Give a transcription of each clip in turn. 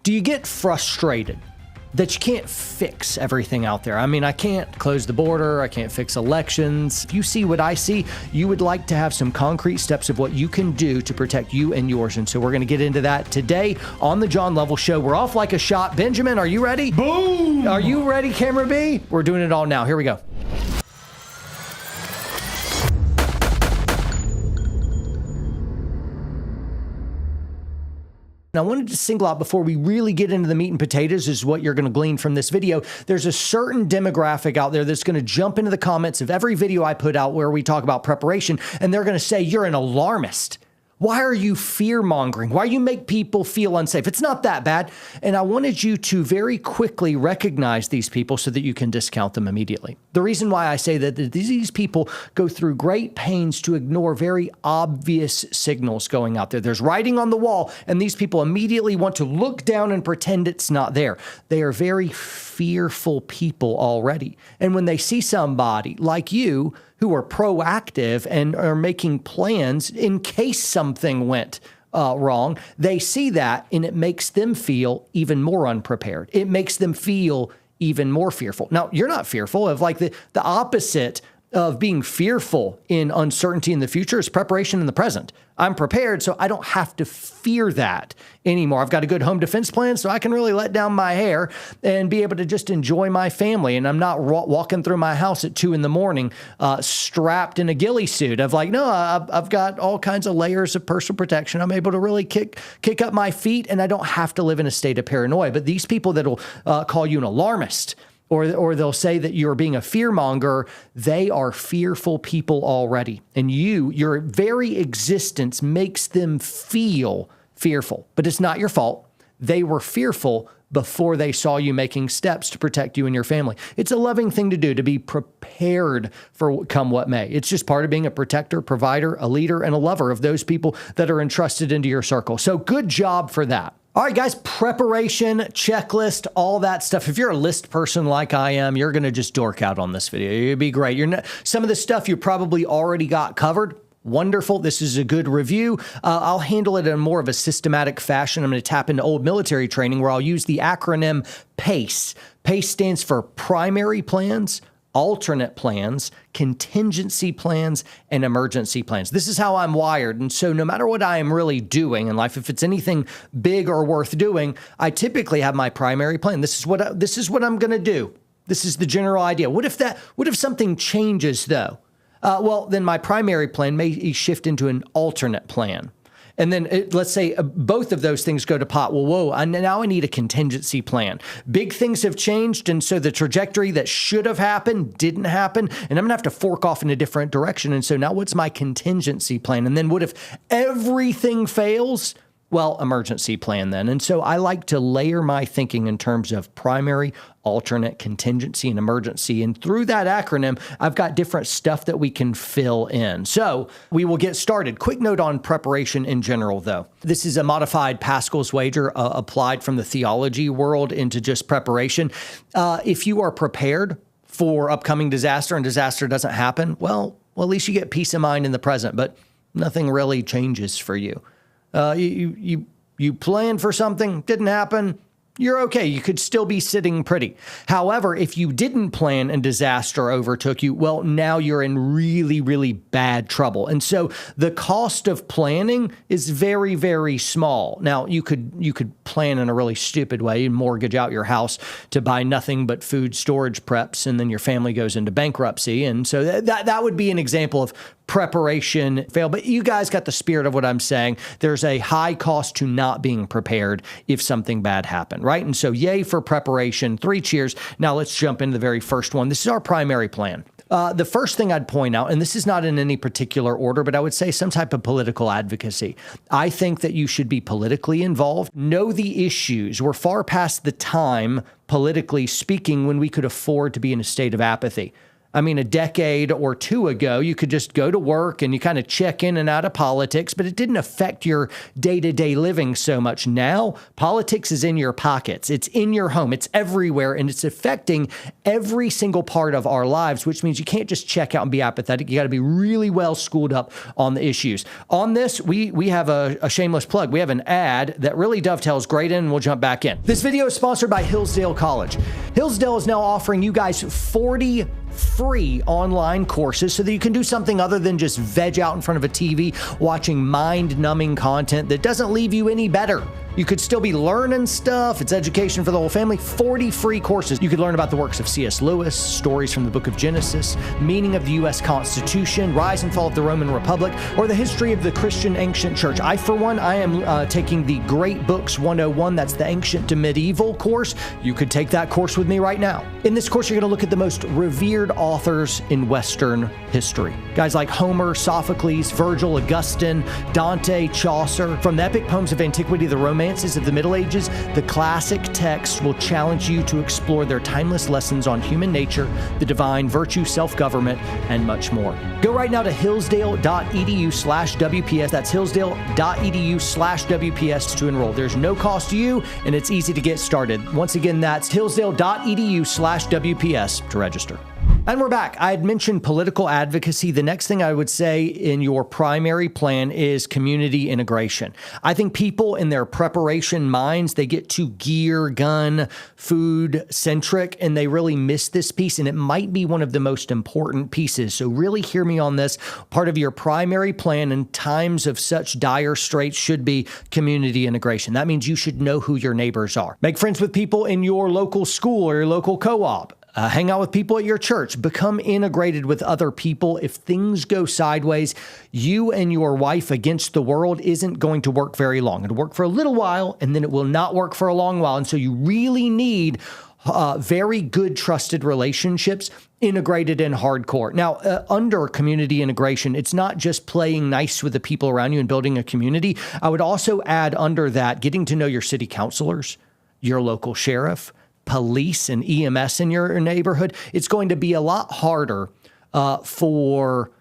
Do you get frustrated that you can't fix everything out there? I mean, I can't close the border. I can't fix elections. If you see what I see, you would like to have some concrete steps of what you can do to protect you and yours. And so we're going to get into that today on the John Lovell Show. We're off like a shot. Benjamin, are you ready? Boom! Are you ready, Camera B? We're doing it all now. Here we go. I wanted to single out before we really get into the meat and potatoes is what you're going to glean from this video. There's a certain demographic out there that's going to jump into the comments of every video I put out where we talk about preparation, and they're going to say, you're an alarmist. Why are you fear-mongering? Why do you make people feel unsafe? It's not that bad. And I wanted you to very quickly recognize these people so that you can discount them immediately. The reason why I say that these people go through great pains to ignore very obvious signals going out there. There's writing on the wall, and these people immediately want to look down and pretend it's not there. They are very fearful people already. And when they see somebody like you who are proactive and are making plans in case something went wrong, they see that and it makes them feel even more unprepared. It makes them feel even more fearful. Now, you're not fearful of the opposite of being fearful in uncertainty in the future is preparation in the present. I'm prepared, so I don't have to fear that anymore. I've got a good home defense plan, so I can really let down my hair and be able to just enjoy my family. And I'm not walking through my house at 2 a.m, strapped in a ghillie suit of no, I've got all kinds of layers of personal protection. I'm able to really kick up my feet, and I don't have to live in a state of paranoia. But these people that'll call you an alarmist, or they'll say that you're being a fearmonger, they are fearful people already. And your very existence makes them feel fearful. But it's not your fault. They were fearful before they saw you making steps to protect you and your family. It's a loving thing to do, to be prepared for come what may. It's just part of being a protector, provider, a leader, and a lover of those people that are entrusted into your circle. So good job for that. All right, guys, preparation, checklist, all that stuff. If you're a list person like I am, you're going to just dork out on this video. It'd be great. Some of the stuff you probably already got covered. Wonderful. This is a good review. I'll handle it in more of a systematic fashion. I'm going to tap into old military training where I'll use the acronym PACE. PACE stands for Primary Plans, Alternate Plans, Contingency Plans, and Emergency Plans. This is how I'm wired. And so no matter what I am really doing in life, if it's anything big or worth doing, I typically have my primary plan. This is what I'm going to do. This is the general idea. What if something changes though? Well, then my primary plan may shift into an alternate plan. And then let's say both of those things go to pot. Well, now I need a contingency plan. Big things have changed, and so the trajectory that should have happened didn't happen, and I'm going to have to fork off in a different direction. And so now what's my contingency plan? And then what if everything fails? Well, emergency plan then. And so I like to layer my thinking in terms of primary, alternate, contingency, and emergency. And through that acronym, I've got different stuff that we can fill in. So we will get started. Quick note on preparation in general, though. This is a modified Pascal's wager applied from the theology world into just preparation. If you are prepared for upcoming disaster and disaster doesn't happen, well, at least you get peace of mind in the present, but nothing really changes for you. You planned for something, didn't happen, you're okay. You could still be sitting pretty. However, if you didn't plan and disaster overtook you, well, now you're in really, really bad trouble. And so the cost of planning is very, very small. Now, you could plan in a really stupid way and mortgage out your house to buy nothing but food storage preps, and then your family goes into bankruptcy. And so that would be an example of preparation fail. But you guys got the spirit of what I'm saying. There's a high cost to not being prepared if something bad happened, right? And so yay for preparation. 3 cheers. Now let's jump into the very first one. This is our primary plan. The first thing I'd point out, and this is not in any particular order, but I would say some type of political advocacy. I think that you should be politically involved, know the issues. We're far past the time, politically speaking, when we could afford to be in a state of apathy. I mean, a decade or two ago, you could just go to work and you kind of check in and out of politics, but it didn't affect your day-to-day living so much. Now, politics is in your pockets. It's in your home. It's everywhere, and it's affecting every single part of our lives, which means you can't just check out and be apathetic. You got to be really well schooled up on the issues. On this, we have a shameless plug. We have an ad that really dovetails great in, and we'll jump back in. This video is sponsored by Hillsdale College. Hillsdale is now offering you guys 40 free online courses so that you can do something other than just veg out in front of a TV watching mind-numbing content that doesn't leave you any better. You could still be learning stuff. It's education for the whole family. 40 free courses. You could learn about the works of C.S. Lewis, stories from the book of Genesis, meaning of the U.S. Constitution, rise and fall of the Roman Republic, or the history of the Christian ancient church. For one, I am taking the Great Books 101. That's the ancient to medieval course. You could take that course with me right now. In this course, you're going to look at the most revered authors in Western history. Guys like Homer, Sophocles, Virgil, Augustine, Dante, Chaucer. From the epic poems of antiquity to the romances of the Middle Ages, the classic texts will challenge you to explore their timeless lessons on human nature, the divine, virtue, self-government, and much more. Go right now to hillsdale.edu/WPS. That's hillsdale.edu/WPS to enroll. There's no cost to you, and it's easy to get started. Once again, that's hillsdale.edu/WPS to register. And we're back. I had mentioned political advocacy. The next thing I would say in your primary plan is community integration. I think people in their preparation minds, they get too gear, gun, food centric, and they really miss this piece. And it might be one of the most important pieces. So really hear me on this. Part of your primary plan in times of such dire straits should be community integration. That means you should know who your neighbors are. Make friends with people in your local school or your local co-op. Hang out with people at your church. Become integrated with other people. If things go sideways, you and your wife against the world isn't going to work very long. It'll work for a little while, and then it will not work for a long while. And so you really need very good, trusted relationships integrated in hardcore. Now, under community integration, it's not just playing nice with the people around you and building a community. I would also add under that, getting to know your city councilors, your local sheriff, police and EMS in your neighborhood. It's going to be a lot harder for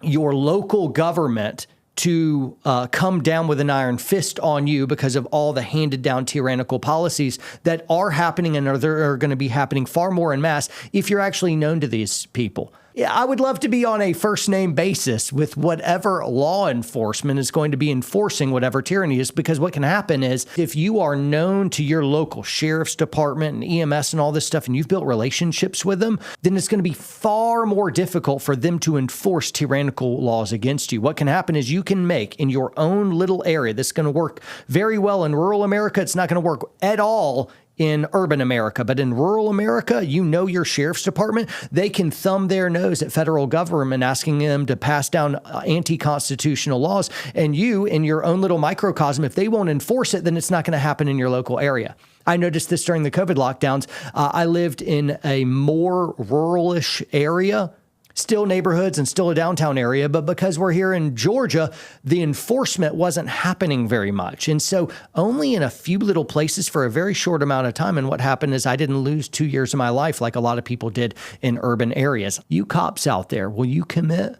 your local government to come down with an iron fist on you because of all the handed down tyrannical policies that are happening and are going to be happening far more en masse if you're actually known to these people. Yeah, I would love to be on a first name basis with whatever law enforcement is going to be enforcing whatever tyranny is, because what can happen is if you are known to your local sheriff's department and EMS and all this stuff, and you've built relationships with them, then it's going to be far more difficult for them to enforce tyrannical laws against you. What can happen is you can make in your own little area, this is going to work very well in rural America. It's not going to work at all in urban America, but in rural America, you know your sheriff's department, they can thumb their nose at federal government asking them to pass down anti-constitutional laws. And you, in your own little microcosm, if they won't enforce it, then it's not going to happen in your local area. I noticed this during the COVID lockdowns. I lived in a more ruralish area, still neighborhoods and still a downtown area, but because we're here in Georgia, the enforcement wasn't happening very much. And so only in a few little places for a very short amount of time. And what happened is I didn't lose 2 years of my life like a lot of people did in urban areas. You cops out there, will you commit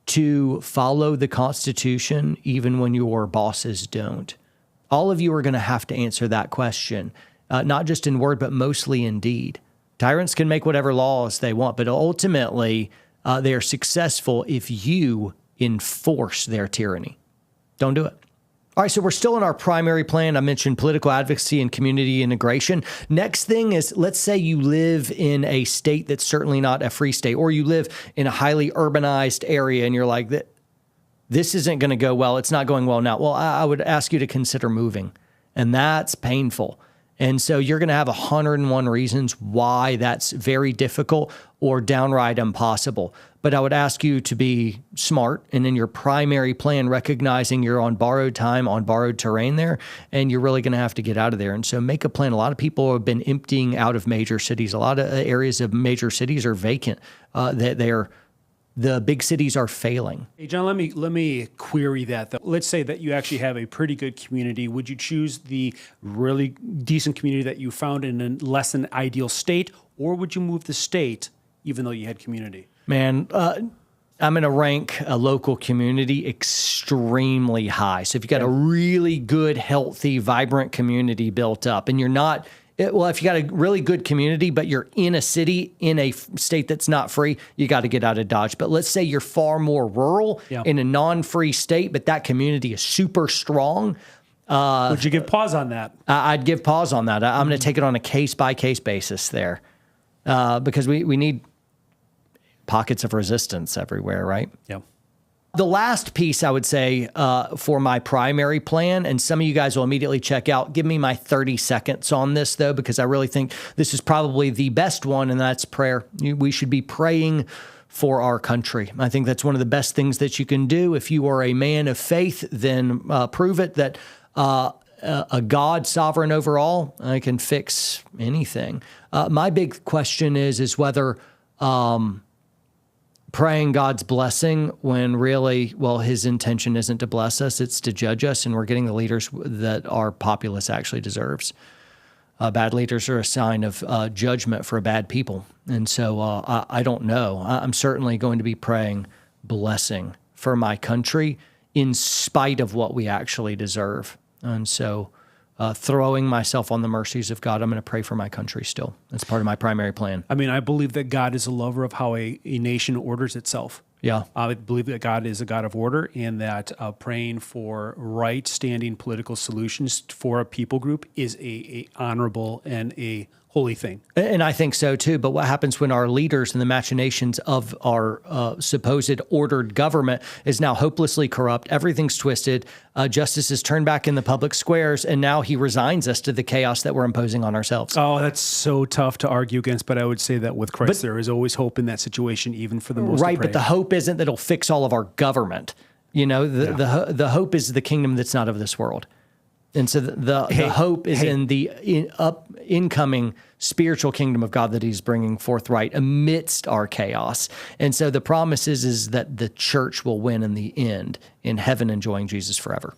to follow the Constitution even when your bosses don't? All of you are going to have to answer that question, not just in word, but mostly in deed. Tyrants can make whatever laws they want, but ultimately they are successful if you enforce their tyranny. Don't do it. All right, so we're still in our primary plan. I mentioned political advocacy and community integration. Next thing is, let's say you live in a state that's certainly not a free state, or you live in a highly urbanized area and you're like, this isn't going to go well. It's not going well now. Well, I would ask you to consider moving, and that's painful. And so you're going to have 101 reasons why that's very difficult or downright impossible. But I would ask you to be smart and in your primary plan, recognizing you're on borrowed time, on borrowed terrain there, and you're really going to have to get out of there. And so make a plan. A lot of people have been emptying out of major cities. A lot of areas of major cities are vacant. The big cities are failing. Hey, John, let me query that, though. Let's say that you actually have a pretty good community. Would you choose the really decent community that you found in a less than ideal state, or would you move the state even though you had community? Man, I'm going to rank a local community extremely high. So if you got a really good, healthy, vibrant community built up, and you're not, well, if you got a really good community, but you're in a city, in a state that's not free, you got to get out of Dodge. But let's say you're far more rural in a non-free state, but that community is super strong. Would you give pause on that? I'd give pause on that. I'm going to take it on a case-by-case basis there because we need pockets of resistance everywhere, right? Yeah. The last piece I would say for my primary plan, and some of you guys will immediately check out, give me my 30 seconds on this though, because I really think this is probably the best one, and that's prayer. We should be praying for our country. I think that's one of the best things that you can do. If you are a man of faith, then prove it that a God sovereign over all can fix anything. My big question is whether praying God's blessing when really, well, his intention isn't to bless us, it's to judge us, and we're getting the leaders that our populace actually deserves. Bad leaders are a sign of judgment for bad people. And so I don't know. I'm certainly going to be praying blessing for my country in spite of what we actually deserve. And so throwing myself on the mercies of God, I'm going to pray for my country still. That's part of my primary plan. I mean, I believe that God is a lover of how a nation orders itself. Yeah. I believe that God is a God of order, and that praying for right standing political solutions for a people group is a honorable and a holy thing. And I think so too. But what happens when our leaders and the machinations of our supposed ordered government is now hopelessly corrupt? Everything's twisted. Justice is turned back in the public squares, and now he resigns us to the chaos that we're imposing on ourselves. Oh, that's so tough to argue against. But I would say that with Christ, there is always hope in that situation, even for the most right. depraved. But the hope isn't that it'll fix all of our government. You know, the hope is the kingdom that's not of this world. And so the hope is in the incoming spiritual kingdom of God that he's bringing forth right amidst our chaos. And so the promise is that the church will win in the end, in heaven enjoying Jesus forever.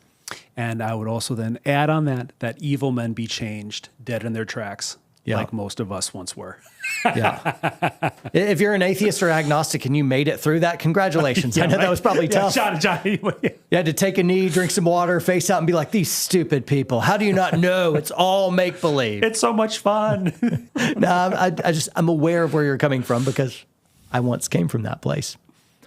And I would also then add on that evil men be changed, dead in their tracks, like most of us once were. Yeah. If you're an atheist or agnostic and you made it through that, congratulations. I know that was probably tough. John. You had to take a knee, drink some water, face out, and be like, these stupid people. How do you not know? It's all make-believe. It's so much fun. No, I'm aware of where you're coming from because I once came from that place.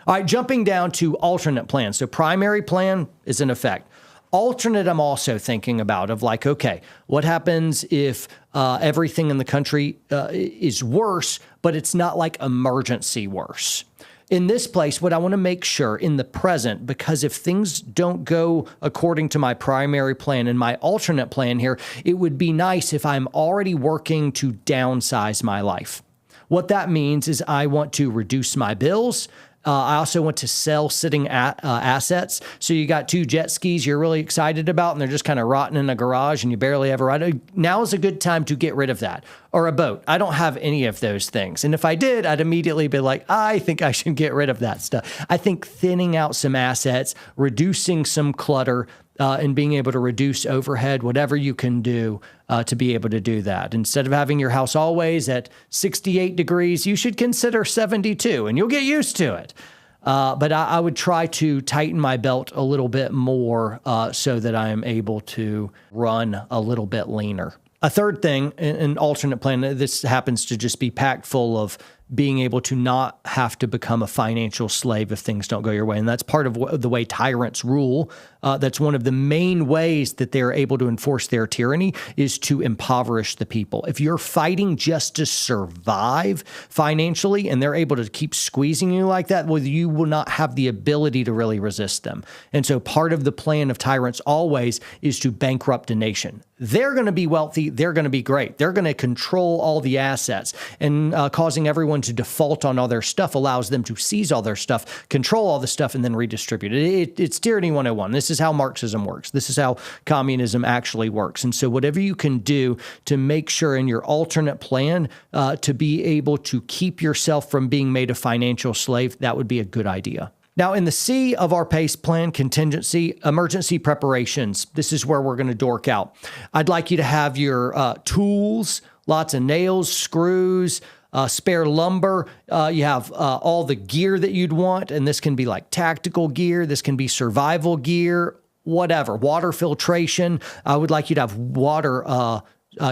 All right, jumping down to alternate plans. So primary plan is in effect. Alternate, I'm also thinking about of like, okay, what happens if everything in the country is worse, but it's not like emergency worse? In this place, what I want to make sure in the present, because if things don't go according to my primary plan and my alternate plan here, it would be nice if I'm already working to downsize my life. What that means is I want to reduce my bills. I also want to sell sitting assets. So you got 2 jet skis you're really excited about, and they're just kind of rotting in a garage, and you barely ever ride it. Now is a good time to get rid of that. Or a boat. I don't have any of those things. And if I did, I'd immediately be like, I think I should get rid of that stuff. I think thinning out some assets, reducing some clutter, and being able to reduce overhead, whatever you can do to be able to do that. Instead of having your house always at 68 degrees, you should consider 72, and you'll get used to it. But I would try to tighten my belt a little bit more so that I am able to run a little bit leaner. A third thing, an alternate plan, this happens to just be packed full of being able to not have to become a financial slave if things don't go your way. And that's part of the way tyrants rule. That's one of the main ways that they're able to enforce their tyranny is to impoverish the people. If you're fighting just to survive financially and they're able to keep squeezing you like that, well, you will not have the ability to really resist them. And so part of the plan of tyrants always is to bankrupt a nation. They're going to be wealthy. They're going to be great. They're going to control all the assets, and causing everyone to default on all their stuff allows them to seize all their stuff, control all the stuff, and then redistribute it. It's tyranny 101. This is how Marxism works. This is how communism actually works. And so whatever you can do to make sure in your alternate plan to be able to keep yourself from being made a financial slave, that would be a good idea. Now, in the C of our PACE plan, contingency, emergency preparations, this is where we're going to dork out. I'd like you to have your tools, lots of nails, screws, spare lumber. You have all the gear that you'd want. And this can be like tactical gear. This can be survival gear, whatever. Water filtration. I would like you to have water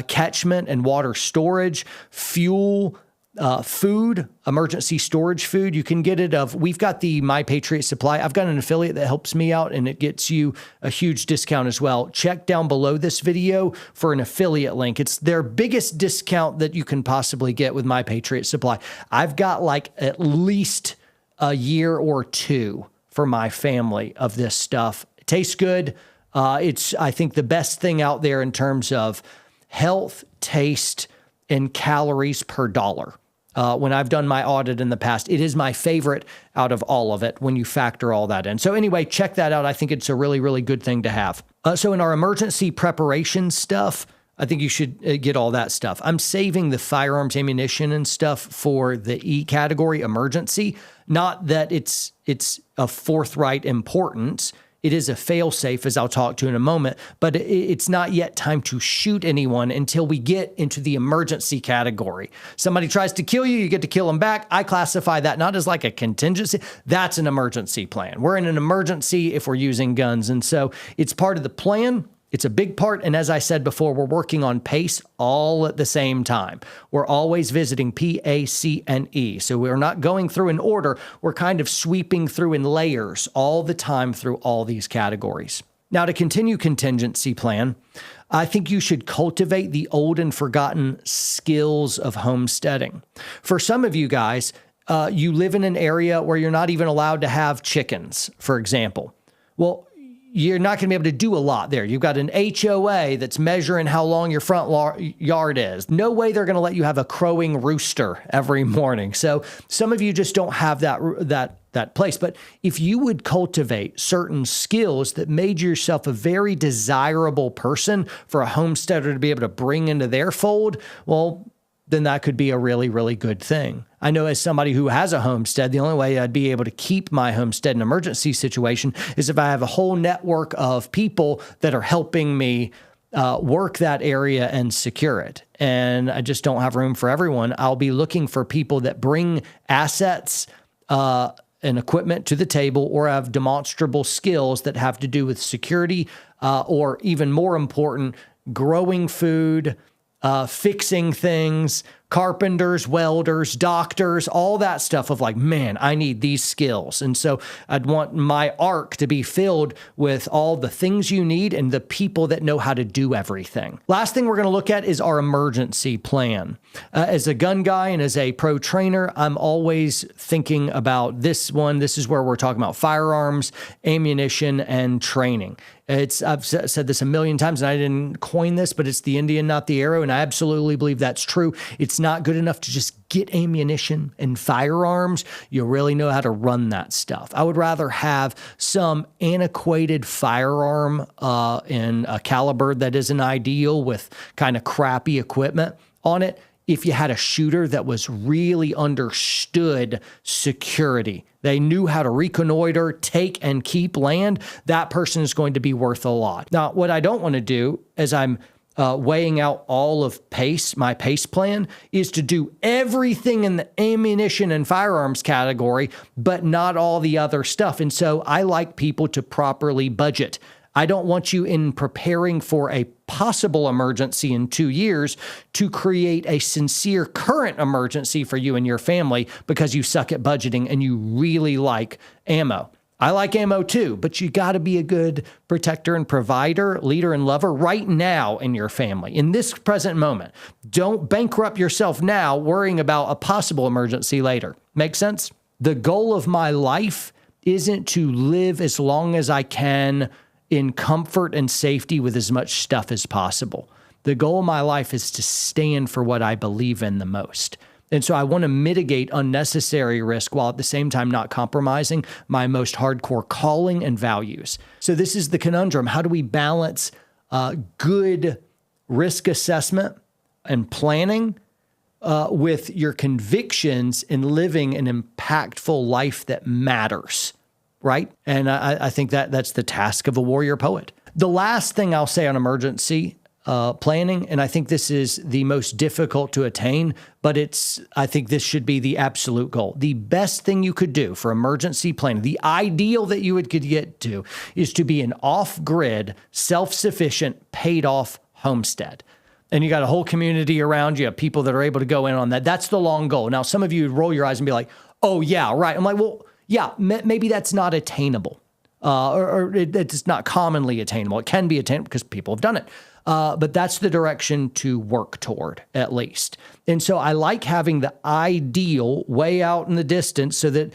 catchment and water storage, fuel, food, emergency storage food. You can get it we've got the My Patriot Supply. I've got an affiliate that helps me out and it gets you a huge discount as well. Check down below this video for an affiliate link. It's their biggest discount that you can possibly get with My Patriot Supply. I've got like at least a year or two for my family of this stuff. It tastes good. It's, I think, the best thing out there in terms of health, taste, and calories per dollar. When I've done my audit in the past, it is my favorite out of all of it when you factor all that in. So anyway, check that out. I think it's a really, really good thing to have. So in our emergency preparation stuff, I think you should get all that stuff. I'm saving the firearms, ammunition, and stuff for the E category, emergency. Not that it's of forthright importance. It is a fail-safe, as I'll talk to in a moment, but it's not yet time to shoot anyone until we get into the emergency category. Somebody tries to kill you, you get to kill them back. I classify that not as like a contingency. That's an emergency plan. We're in an emergency if we're using guns. And so it's part of the plan. It's a big part. And as I said before, we're working on PACE all at the same time. We're always visiting PACNE. So we're not going through in order. We're kind of sweeping through in layers all the time through all these categories. Now, to continue contingency plan, I think you should cultivate the old and forgotten skills of homesteading. For some of you guys, you live in an area where you're not even allowed to have chickens, for example. Well, you're not going to be able to do a lot there. You've got an HOA that's measuring how long your front yard is. No way they're going to let you have a crowing rooster every morning. So some of you just don't have that place. But if you would cultivate certain skills that made yourself a very desirable person for a homesteader to be able to bring into their fold, well, then that could be a really, really good thing. I know as somebody who has a homestead, the only way I'd be able to keep my homestead in an emergency situation is if I have a whole network of people that are helping me work that area and secure it. And I just don't have room for everyone. I'll be looking for people that bring assets and equipment to the table or have demonstrable skills that have to do with security or even more important, growing food, fixing things, carpenters, welders, doctors, all that stuff of like, man, I need these skills. And so I'd want my arc to be filled with all the things you need and the people that know how to do everything. Last thing we're going to look at is our emergency plan. As a gun guy and as a pro trainer, I'm always thinking about this one. This is where we're talking about firearms, ammunition, and training. I've said this a million times and I didn't coin this, but it's the Indian, not the arrow. And I absolutely believe that's true. It's not good enough to just get ammunition and firearms. You really know how to run that stuff. I would rather have some antiquated firearm in a caliber that isn't ideal with kind of crappy equipment on it. If you had a shooter that was really understood security, they knew how to reconnoiter, take and keep land, that person is going to be worth a lot. Now, what I don't want to do as I'm weighing out all of PACE, my PACE plan, is to do everything in the ammunition and firearms category, but not all the other stuff. And so I like people to properly budget. I don't want you in preparing for a possible emergency in 2 years to create a sincere current emergency for you and your family because you suck at budgeting and you really like ammo. I like ammo too, but you got to be a good protector and provider, leader and lover right now in your family, in this present moment. Don't bankrupt yourself now worrying about a possible emergency later. Make sense? The goal of my life isn't to live as long as I can in comfort and safety with as much stuff as possible. The goal of my life is to stand for what I believe in the most. And so I want to mitigate unnecessary risk while at the same time not compromising my most hardcore calling and values. So this is the conundrum. How do we balance good risk assessment and planning with your convictions in living an impactful life that matters? Right? And I think that's the task of a warrior poet. The last thing I'll say on emergency planning, and I think this is the most difficult to attain, but I think this should be the absolute goal. The best thing you could do for emergency planning, the ideal that you could get to, is to be an off-grid, self-sufficient, paid-off homestead. And you got a whole community around you, people that are able to go in on that. That's the long goal. Now, some of you would roll your eyes and be like, oh, yeah, right. I'm like, well, yeah, maybe that's not attainable. It's not commonly attainable. It can be attainable because people have done it. But that's the direction to work toward, at least. And so I like having the ideal way out in the distance so that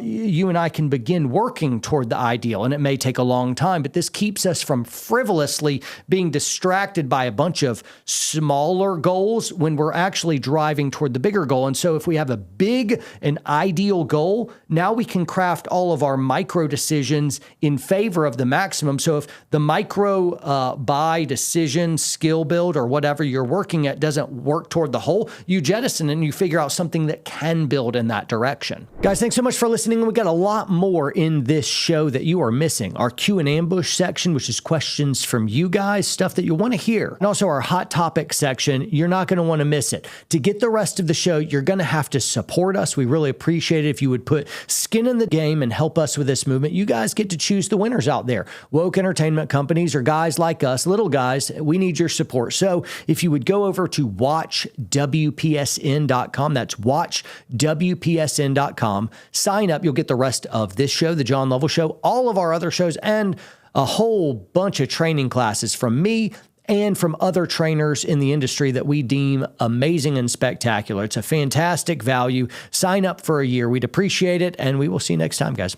you and I can begin working toward the ideal. And it may take a long time, but this keeps us from frivolously being distracted by a bunch of smaller goals when we're actually driving toward the bigger goal. And so if we have a big and ideal goal, now we can craft all of our micro decisions in favor of the maximum. So if the micro buy decision, skill build, or whatever you're working at doesn't work toward the whole, you jettison and you figure out something that can build in that direction. Guys, thanks so much for listening. We got a lot more in this show that you are missing. Our Q and Ambush section, which is questions from you guys, stuff that you want to hear. And also our hot topic section. You're not going to want to miss it. To get the rest of the show, you're going to have to support us. We really appreciate it if you would put skin in the game and help us with this movement. You guys get to choose the winners out there. Woke entertainment companies or guys like us, little guys, we need your support. So if you would go over to watchwpsn.com, that's watchwpsn.com, sign up. You'll get the rest of this show, The John Lovell Show, all of our other shows, and a whole bunch of training classes from me and from other trainers in the industry that we deem amazing and spectacular. It's a fantastic value. Sign up for a year. We'd appreciate it, and we will see you next time, guys.